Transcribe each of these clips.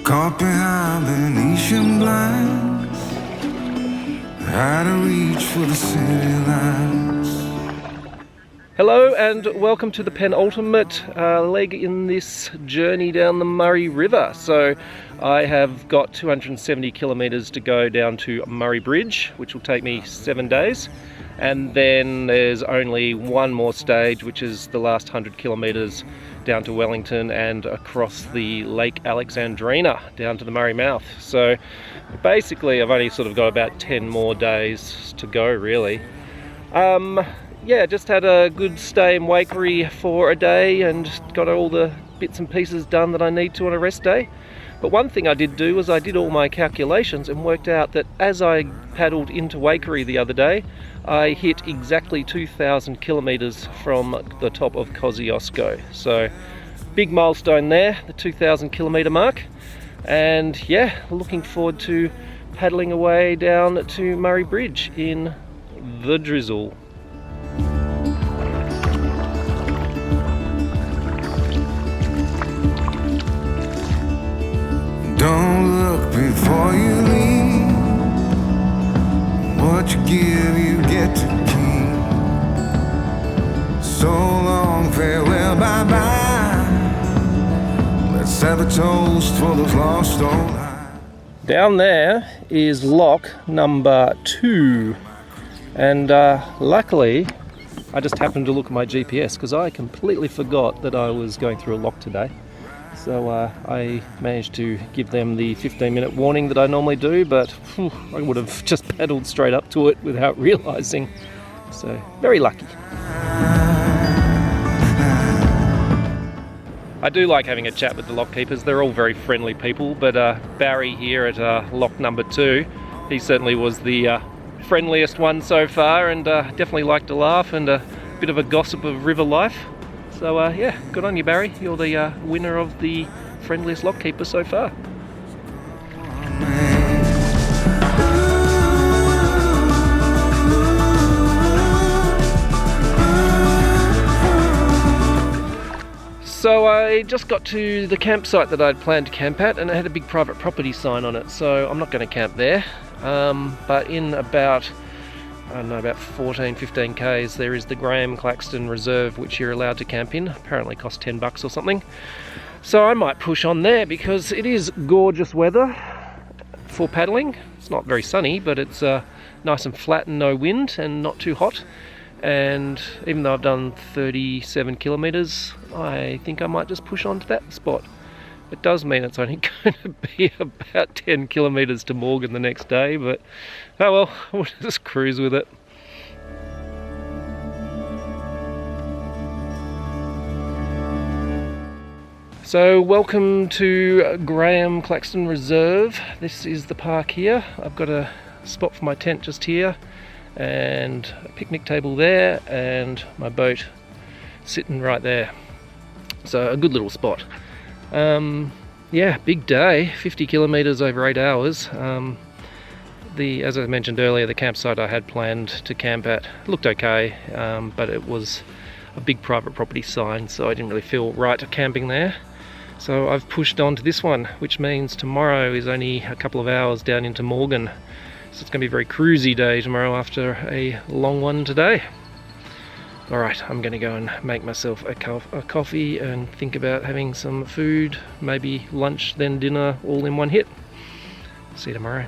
Caught behind Venetian blinds, out of reach for the city lights. Hello and welcome to the penultimate leg in this journey down the Murray River. So I have got 270 kilometres to go down to Murray Bridge, which will take me 7 days. And then there's only one more stage, which is the last 100 kilometres down to Wellington and across the Lake Alexandrina down to the Murray mouth. So basically I've only sort of got about 10 more days to go really. Yeah, just had a good stay in Waikerie for a day and got all the bits and pieces done that I need to on a rest day. But one thing I did do was I did all my calculations and worked out that as I paddled into Waikerie the other day, I hit exactly 2,000 kilometres from the top of Kosciuszko. So big milestone there, the 2,000 kilometre mark. And yeah, looking forward to paddling away down to Murray Bridge in the drizzle. Don't look before you leave. What you give, you get to keep. So long, farewell, bye-bye. Let's have a toast for those lost old eyes. Down there is lock number 2. And luckily, I just happened to look at my GPS because I completely forgot that I was going through a lock today. So I managed to give them the 15-minute warning that I normally do, but I would have just paddled straight up to it without realising. So, very lucky. I do like having a chat with the lock keepers. They're all very friendly people, but Barry here at lock number 2, he certainly was the friendliest one so far, and definitely liked to laugh and a bit of a gossip of river life. So yeah, good on you, Barry. You're the winner of the friendliest lock keeper so far. So I just got to the campsite that I'd planned to camp at, and it had a big private property sign on it, so I'm not going to camp there. But in about 14-15 k's there is the Graeme Claxton Reserve, which you're allowed to camp in. Apparently costs $10 or something. So I might push on there because it is gorgeous weather for paddling. It's not very sunny, but it's nice and flat and no wind and not too hot. And even though I've done 37 kilometres, I think I might just push on to that spot. It does mean it's only going to be about 10 kilometres to Morgan the next day, but oh well, we'll just cruise with it. So welcome to Graeme Claxton Reserve. This is the park here. I've got a spot for my tent just here, and a picnic table there, and my boat sitting right there. So a good little spot. Yeah, big day, 50 kilometres over 8 hours. As I mentioned earlier, the campsite I had planned to camp at looked okay, but it was a big private property sign, so I didn't really feel right camping there. So I've pushed on to this one, which means tomorrow is only a couple of hours down into Morgan. So it's going to be a very cruisy day tomorrow after a long one today. Alright, I'm going to go and make myself a coffee and think about having some food, maybe lunch, then dinner, all in one hit. See you tomorrow.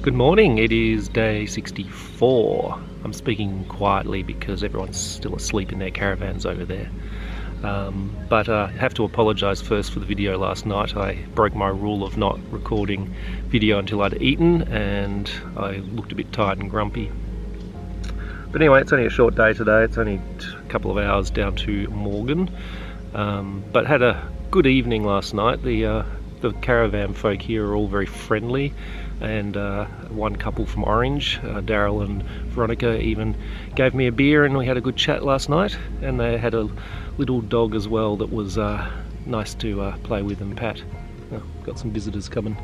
Good morning, it is day 64. I'm speaking quietly because everyone's still asleep in their caravans over there. But I have to apologise first for the video last night. I broke my rule of not recording video until I'd eaten, and I looked a bit tired and grumpy. But anyway, it's only a short day today. It's only couple of hours down to Morgan, but had a good evening last night. The caravan folk here are all very friendly, and one couple from Orange, Daryl and Veronica, even gave me a beer and we had a good chat last night, and they had a little dog as well that was nice to play with and pat. Oh, got some visitors coming.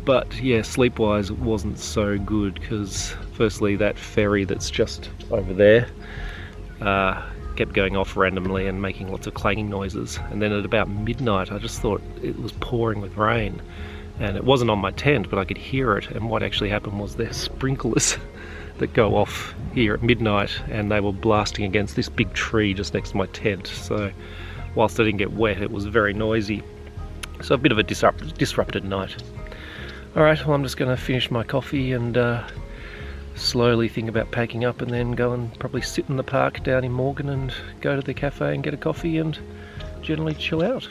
But yeah, sleep-wise it wasn't so good, because firstly that ferry that's just over there kept going off randomly and making lots of clanging noises, and then at about midnight I just thought it was pouring with rain, and it wasn't on my tent but I could hear it, and what actually happened was there's sprinklers that go off here at midnight, and they were blasting against this big tree just next to my tent, so whilst I didn't get wet it was very noisy, so a bit of a disrupted night. Alright, well I'm just going to finish my coffee and slowly think about packing up, and then go and probably sit in the park down in Morgan and go to the cafe and get a coffee and generally chill out.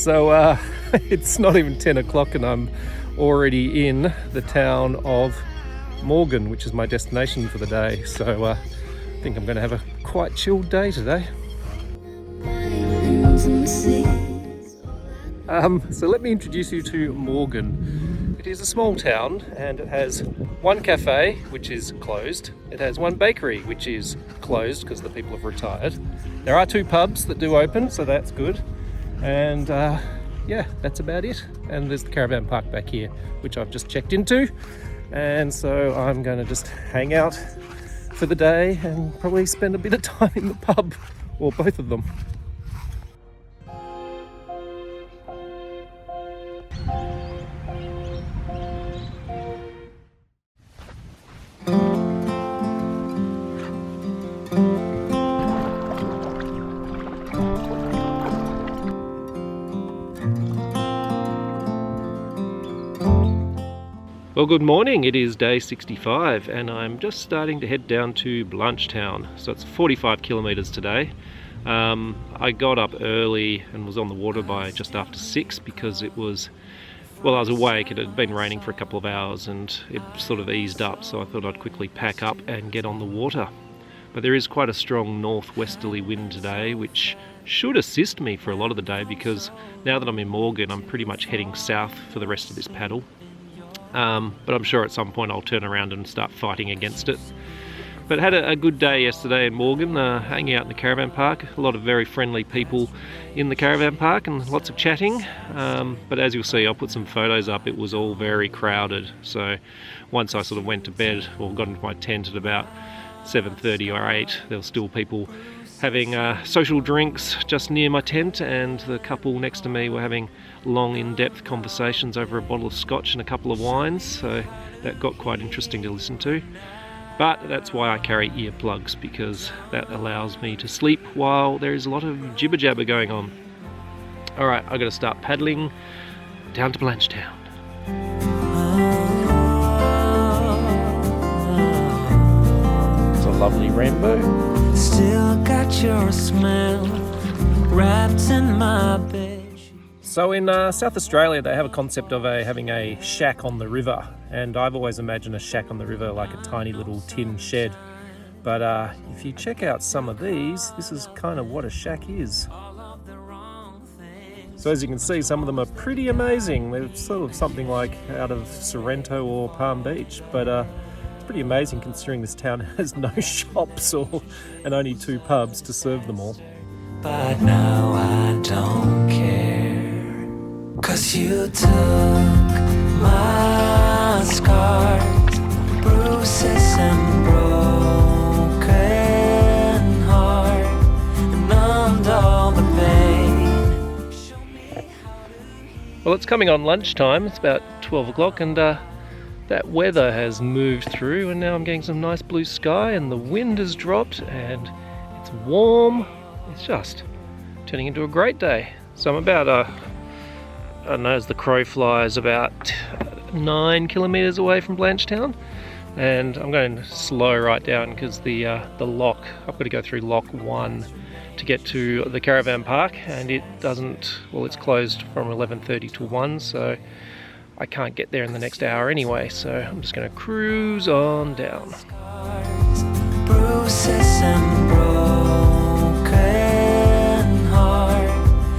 So it's not even 10 o'clock and I'm already in the town of Morgan, which is my destination for the day. So I think I'm going to have a quite chilled day today. So let me introduce you to Morgan. It is a small town and it has one cafe which is closed. It has one bakery which is closed because the people have retired. There are two pubs that do open, so that's good. And yeah, that's about it. And there's the caravan park back here, which I've just checked into. And so I'm going to just hang out for the day and probably spend a bit of time in the pub, or both of them. Well, good morning. It is day 65 and I'm just starting to head down to Blanchetown. So it's 45 kilometres today. I got up early and was on the water by just after 6 because it was, well, I was awake. It had been raining for a couple of hours and it sort of eased up, so I thought I'd quickly pack up and get on the water. But there is quite a strong northwesterly wind today, which should assist me for a lot of the day, because now that I'm in Morgan, I'm pretty much heading south for the rest of this paddle. But I'm sure at some point I'll turn around and start fighting against it. But had a good day yesterday in Morgan, hanging out in the caravan park. A lot of very friendly people in the caravan park and lots of chatting. But as you'll see, I'll put some photos up. It was all very crowded. So once I sort of went to bed or got into my tent at about 7:30 or 8, there were still people having social drinks just near my tent, and the couple next to me were having long in-depth conversations over a bottle of scotch and a couple of wines, so that got quite interesting to listen to. But that's why I carry earplugs, because that allows me to sleep while there is a lot of jibber jabber going on. Alright, I've got to start paddling down to Blanchetown. It's a lovely rainbow. Still got your smell wrapped in my bed. So in South Australia they have a concept of having a shack on the river, and I've always imagined a shack on the river like a tiny little tin shed. But if you check out some of these, this is kind of what a shack is. So as you can see, some of them are pretty amazing. They're sort of something like out of Sorrento or Palm Beach, but it's pretty amazing considering this town has no shops and only 2 pubs to serve them all. But now I don't care, 'cause you took my scars, bruises and broken heart, and numbed all the pain. Well, it's coming on lunchtime. It's about 12 o'clock, and that weather has moved through, and now I'm getting some nice blue sky, and the wind has dropped, and it's warm. It's just turning into a great day. So I'm about, I don't know, as the crow flies, about 9 kilometres away from Blanchetown, and I'm going slow right down because the lock, I've got to go through lock 1 to get to the caravan park, and it doesn't, well, it's closed from 11:30 to 1, so I can't get there in the next hour anyway, so I'm just going to cruise on down. Bruises and broken heart,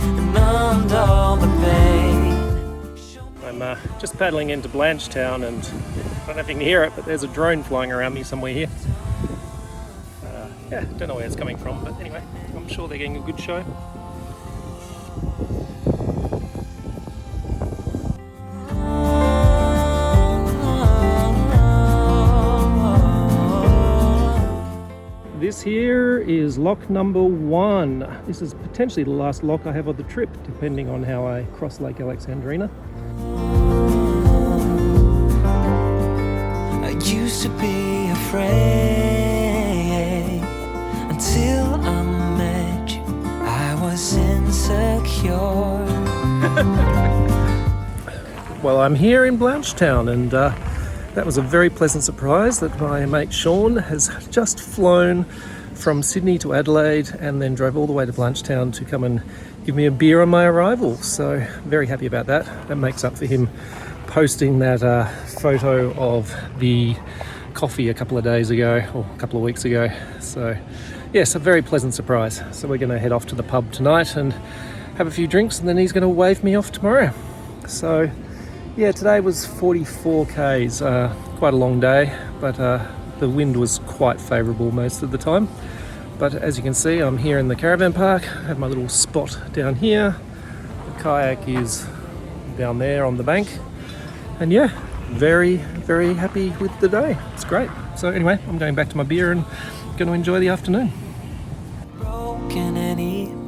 and numbed all the pain. I'm just paddling into Blanchetown, and I don't know if you can hear it, but there's a drone flying around me somewhere here. Yeah, don't know where it's coming from, but anyway, I'm sure they're getting a good show. This here is lock number 1. This is potentially the last lock I have of the trip, depending on how I cross Lake Alexandrina. I used to be afraid until I met you. I was insecure. Well, I'm here in Blanchetown, and that was a very pleasant surprise that my mate Sean has just flown from Sydney to Adelaide and then drove all the way to Blanchetown to come and give me a beer on my arrival. So very happy about that. That makes up for him posting that photo of the coffee a couple of days ago or a couple of weeks ago. So yes, a very pleasant surprise. So we're going to head off to the pub tonight and have a few drinks, and then he's going to wave me off tomorrow. So yeah, today was 44 k's, quite a long day, but the wind was quite favourable most of the time. But as you can see, I'm here in the caravan park. I have my little spot down here. The kayak is down there on the bank. And yeah, very, very happy with the day. It's great. So anyway, I'm going back to my beer and going to enjoy the afternoon. Broken anymore.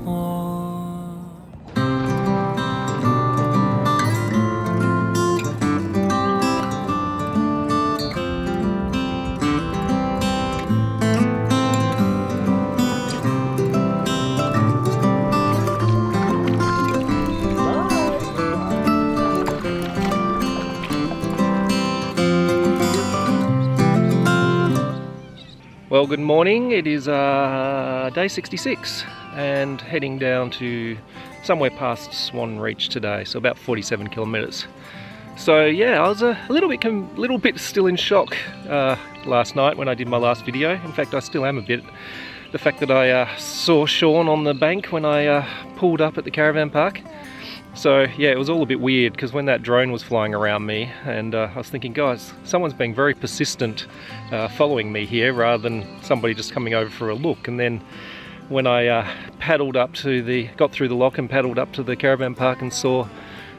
Well, good morning. It is day 66 and heading down to somewhere past Swan Reach today, so about 47 kilometres. So yeah, I was a little bit still in shock last night when I did my last video. In fact, I still am a bit. The fact that I saw Sean on the bank when I pulled up at the caravan park. So yeah, it was all a bit weird because when that drone was flying around me, and I was thinking, guys, someone's being very persistent following me here rather than somebody just coming over for a look. And then when I got through the lock and paddled up to the caravan park and saw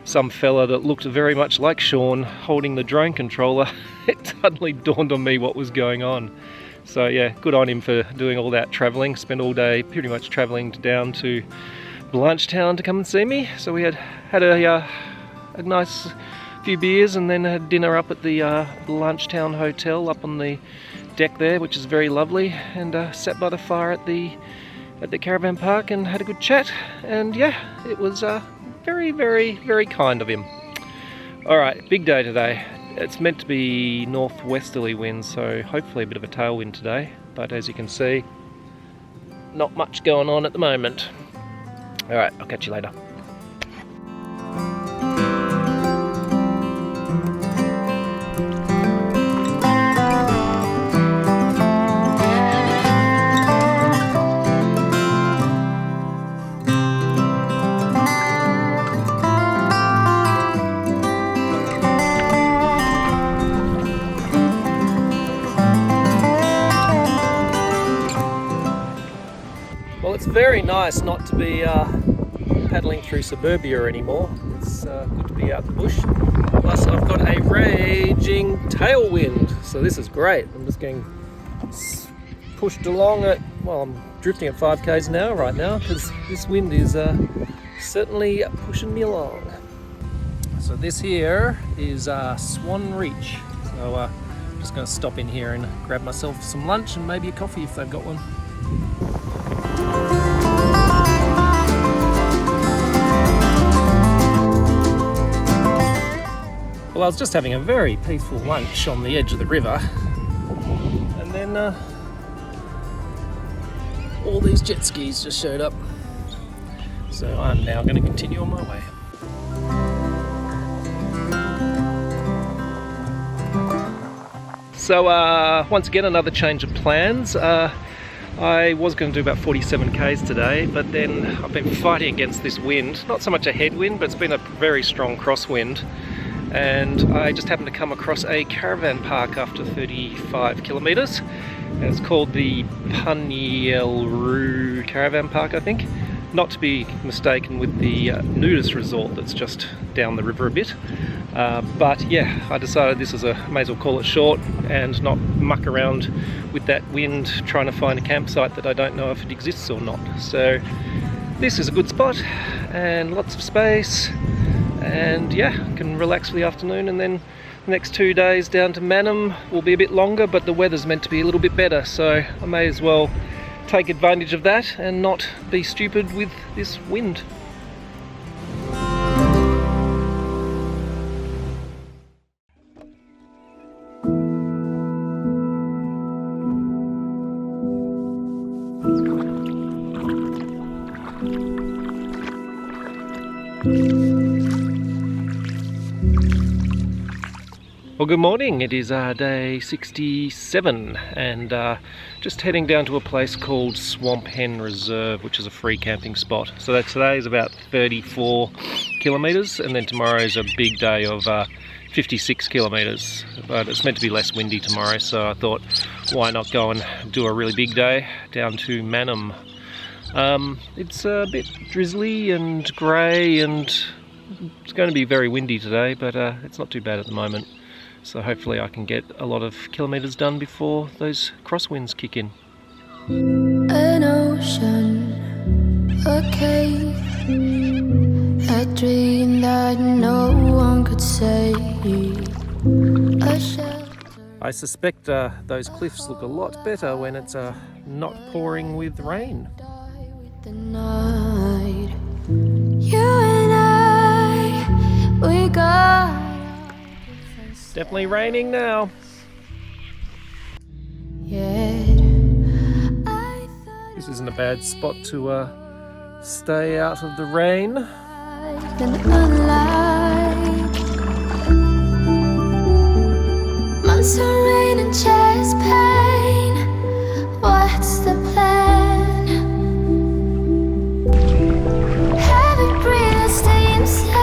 some fella that looked very much like Sean holding the drone controller, it suddenly dawned on me what was going on. So yeah, good on him for doing all that travelling. Spent all day pretty much travelling down to Blanchetown to come and see me. So we had a nice few beers and then had dinner up at the Blanchetown Hotel up on the deck there, which is very lovely, and sat by the fire at the caravan park and had a good chat. And yeah, it was very, very, very kind of him. Alright, big day today. It's meant to be northwesterly winds, so hopefully a bit of a tailwind today, but as you can see, not much going on at the moment. Alright, I'll catch you later. very nice not to be paddling through suburbia anymore. It's good to be out the bush. Plus I've got a raging tailwind, so this is great. I'm just getting pushed along at, well, I'm drifting at 5 k's an hour right now because this wind is certainly pushing me along. So this here is Swan Reach. So I'm just going to stop in here and grab myself some lunch and maybe a coffee if they've got one. Well, I was just having a very peaceful lunch on the edge of the river, and then all these jet skis just showed up. So I'm now going to continue on my way. So once again, another change of plans. I was going to do about 47 k's today, but then I've been fighting against this wind. Not so much a headwind, but it's been a very strong crosswind. And I just happened to come across a caravan park after 35 kilometres. And it's called the Punyelroo caravan park, I think. Not to be mistaken with the nudist resort that's just down the river a bit. But yeah, I decided this is may as well call it short and not muck around with that wind trying to find a campsite that I don't know if it exists or not. So this is a good spot and lots of space, and yeah, can relax for the afternoon, and then the next 2 days down to Mannum will be a bit longer, but the weather's meant to be a little bit better, so I may as well take advantage of that and not be stupid with this wind. Well, good morning. It is day 67 and just heading down to a place called Swamp Reserve, which is a free camping spot. So that today is about 34 kilometres, and then tomorrow is a big day of 56 kilometres. But it's meant to be less windy tomorrow, so I thought, why not go and do a really big day down to Mannum. It's a bit drizzly and grey, and it's going to be very windy today, but it's not too bad at the moment. So hopefully I can get a lot of kilometres done before those crosswinds kick in. An ocean, a cave, a dream that no one could save, a shelter. I suspect those cliffs look a lot better when it's not pouring with rain. The night, you and I, we got. Definitely raining now. This isn't a bad spot to stay out of the rain. Months of rain and chest pain. What's the plan? Have it breathe, stay insane.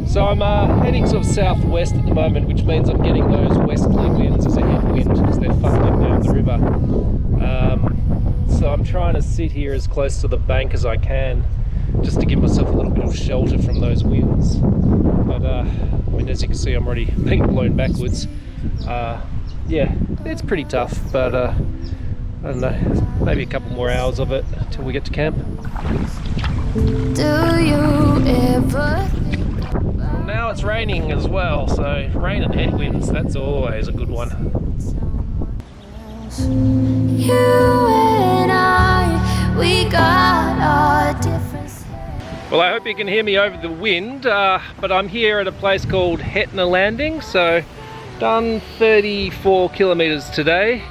So I'm heading sort of southwest at the moment, which means I'm getting those westerly winds as a headwind because they're funneling down the river. So I'm trying to sit here as close to the bank as I can, just to give myself a little bit of shelter from those winds. But I mean, as you can see, I'm already being blown backwards. Yeah, it's pretty tough, but I don't know, maybe a couple more hours of it until we get to camp. Do you ever? Now it's raining as well, so rain and headwinds, that's always a good one. You and I, we got our differences. Well, I hope you can hear me over the wind, but I'm here at a place called Hetna landing, so done 34 kilometres today.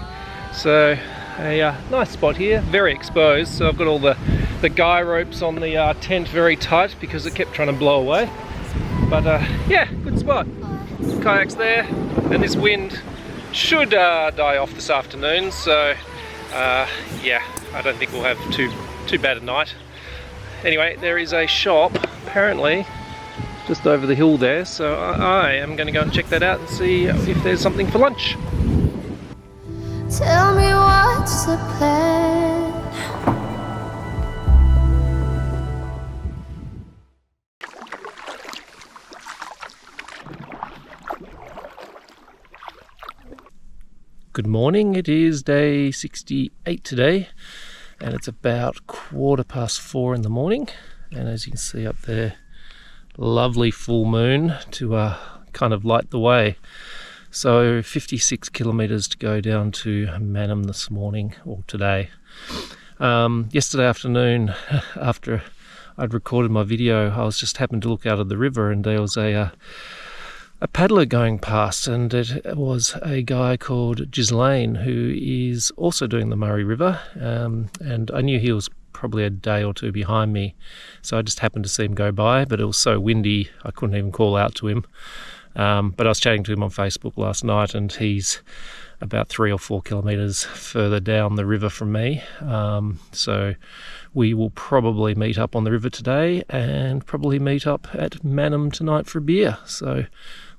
So a nice spot here, very exposed, so I've got all the guy ropes on the tent very tight because it kept trying to blow away. But yeah, good spot. Kayaks there, and this wind should die off this afternoon, so yeah, I don't think we'll have too bad a night. Anyway, there is a shop apparently just over the hill there, so I am going to go and check that out and see if there's something for lunch. Tell me what's the plan. Good morning, it is day 68 today, and it's about 4:15 in the morning, and as you can see up there, lovely full moon to kind of light the way. So 56 kilometres to go down to Mannum this morning, or today. Yesterday afternoon, after I'd recorded my video, I was just happened to look out of the river, and there was a paddler going past, and it was a guy called Ghislaine, who is also doing the Murray River, and I knew he was probably a day or two behind me, so I just happened to see him go by, but it was so windy I couldn't even call out to him. But I was chatting to him on Facebook last night, and he's about 3 or 4 kilometres further down the river from me, so we will probably meet up on the river today and probably meet up at Mannum tonight for a beer. So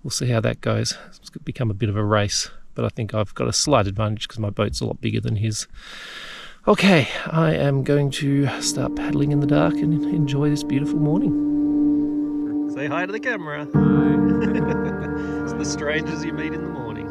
we'll see how that goes. It's become a bit of a race, but I think I've got a slight advantage because my boat's a lot bigger than his. Okay, I am going to start paddling in the dark and enjoy this beautiful morning. Say hi to the camera. It's the strangers you meet in the morning.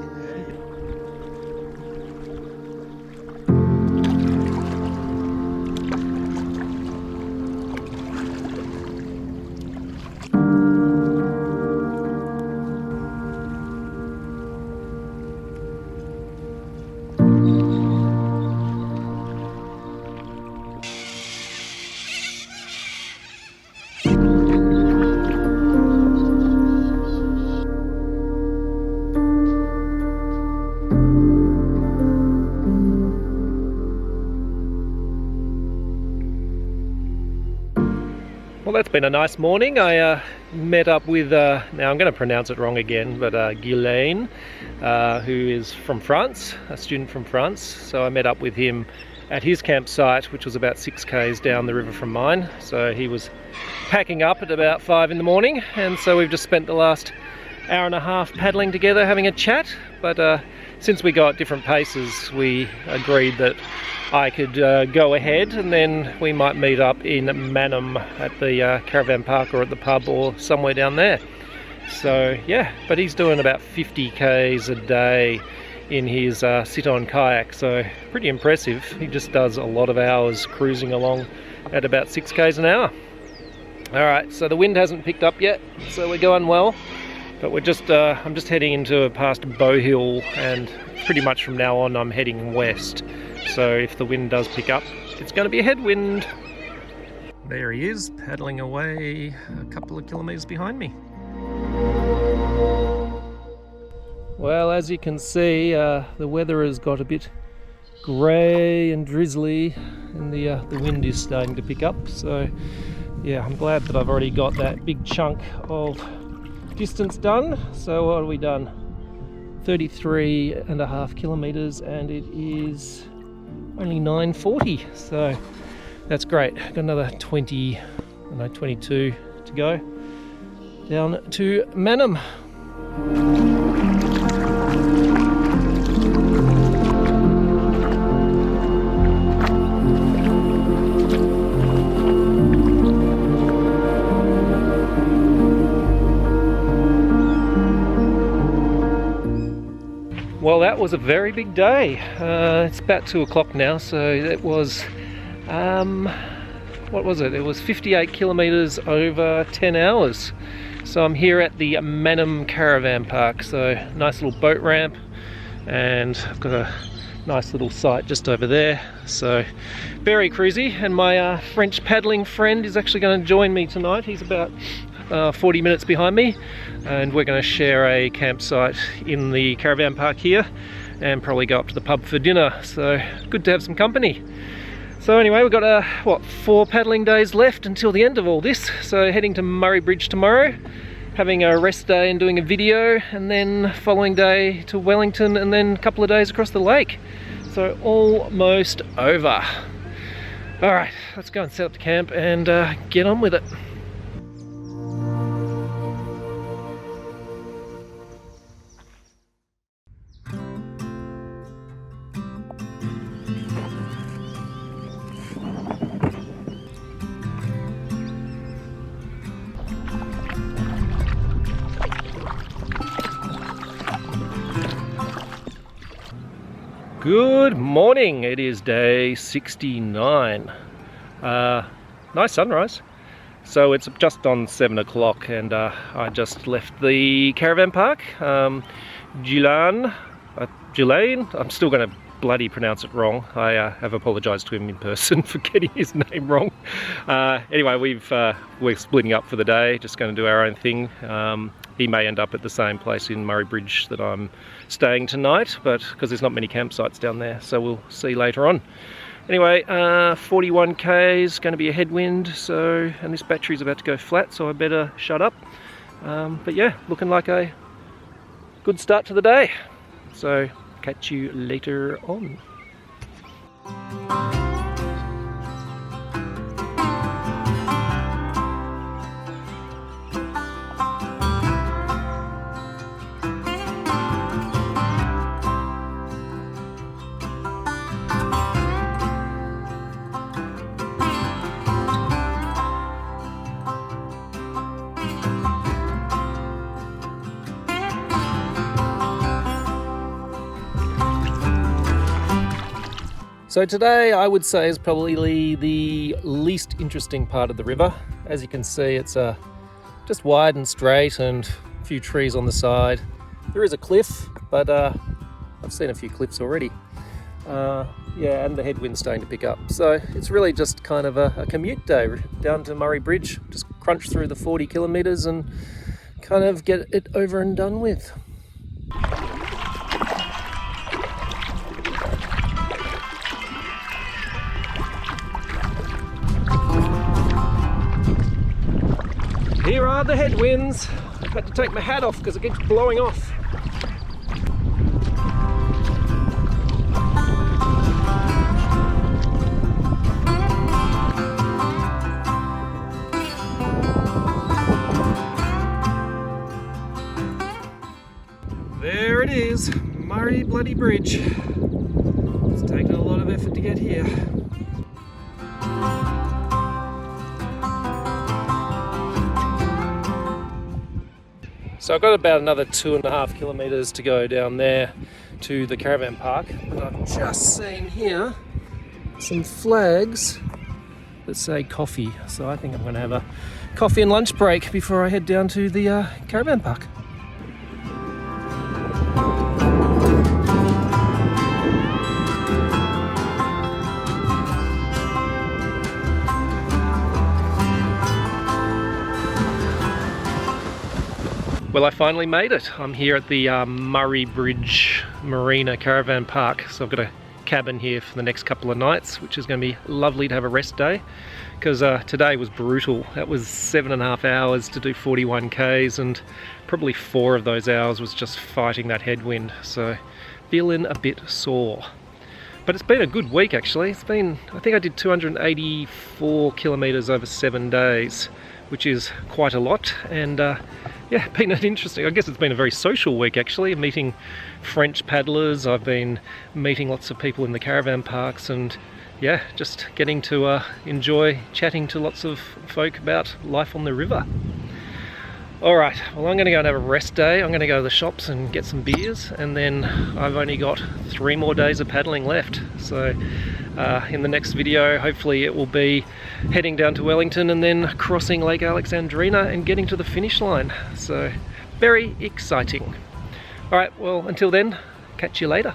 Well, that's been a nice morning. I met up with, now I'm going to pronounce it wrong again, but Ghislaine, who is from France, a student from France. So I met up with him at his campsite, which was about 6 k's down the river from mine. So he was packing up at about 5 in the morning, and so we've just spent the last hour and a half paddling together, having a chat. But since we got different paces, we agreed that I could go ahead, and then we might meet up in Mannum at the caravan park or at the pub or somewhere down there. So yeah, but he's doing about 50 k's a day in his sit-on kayak, so pretty impressive. He just does a lot of hours cruising along at about 6 k's an hour. Alright, so the wind hasn't picked up yet, so we're going well, but we're just I'm just heading into past Bow Hill, and pretty much from now on I'm heading west. So if the wind does pick up, it's going to be a headwind. There he is, paddling away a couple of kilometres behind me. Well, as you can see, the weather has got a bit grey and drizzly, and the wind is starting to pick up. So yeah, I'm glad that I've already got that big chunk of distance done. So what have we done? 33.5 kilometres, and it is only 9:40, so that's great. Got another 22 to go down to Mannum. Well, that was a very big day. It's about 2 o'clock now, so it was, what was it? It was 58 kilometres over 10 hours. So I'm here at the Mannum caravan park, so nice little boat ramp, and I've got a nice little site just over there. So very cruisy, and my French paddling friend is actually going to join me tonight. He's about 40 minutes behind me, and we're going to share a campsite in the caravan park here and probably go up to the pub for dinner. So good to have some company. So anyway, we've got 4 paddling days left until the end of all this. So heading to Murray Bridge tomorrow, having a rest day and doing a video, and then following day to Wellington, and then a couple of days across the lake. So almost over. All right, let's go and set up the camp and get on with it. Good morning, it is day 69. Nice sunrise. So it's just on 7 o'clock and I just left the caravan park. Gilane, I'm still going to bloody pronounce it wrong. I have apologised to him in person for getting his name wrong. Anyway, we're splitting up for the day, just going to do our own thing. He may end up at the same place in Murray Bridge that I'm staying tonight, but because there's not many campsites down there, so we'll see later on. Anyway, 41k is going to be a headwind, so, and this battery's about to go flat, so I better shut up. But yeah, looking like a good start to the day. So catch you later on. So today I would say is probably the least interesting part of the river. As you can see, it's just wide and straight and a few trees on the side. There is a cliff, but I've seen a few cliffs already. Yeah, and the headwind's starting to pick up. So it's really just kind of a commute day down to Murray Bridge. Just crunch through the 40 kilometres and kind of get it over and done with. Here are the headwinds. I've had to take my hat off because it keeps blowing off. There it is, Murray bloody Bridge. It's taken a lot of effort to get here. So I've got about another 2.5 kilometres to go down there to the caravan park. But I've just seen here some flags that say coffee. So I think I'm going to have a coffee and lunch break before I head down to the caravan park. Well, I finally made it. I'm here at the Murray Bridge Marina Caravan Park. So I've got a cabin here for the next couple of nights, which is going to be lovely to have a rest day, because today was brutal. That was 7.5 hours to do 41 k's, and probably 4 of those hours was just fighting that headwind. So feeling a bit sore. But it's been a good week actually. It's been, I think I did 284 kilometres over 7 days, which is quite a lot. And yeah, been an interesting, I guess it's been a very social week actually, meeting French paddlers. I've been meeting lots of people in the caravan parks, and yeah, just getting to enjoy chatting to lots of folk about life on the river. Alright, well I'm going to go and have a rest day. I'm going to go to the shops and get some beers, and then I've only got 3 more days of paddling left. So in the next video, hopefully it will be heading down to Wellington and then crossing Lake Alexandrina and getting to the finish line. So very exciting. Alright, well until then, catch you later.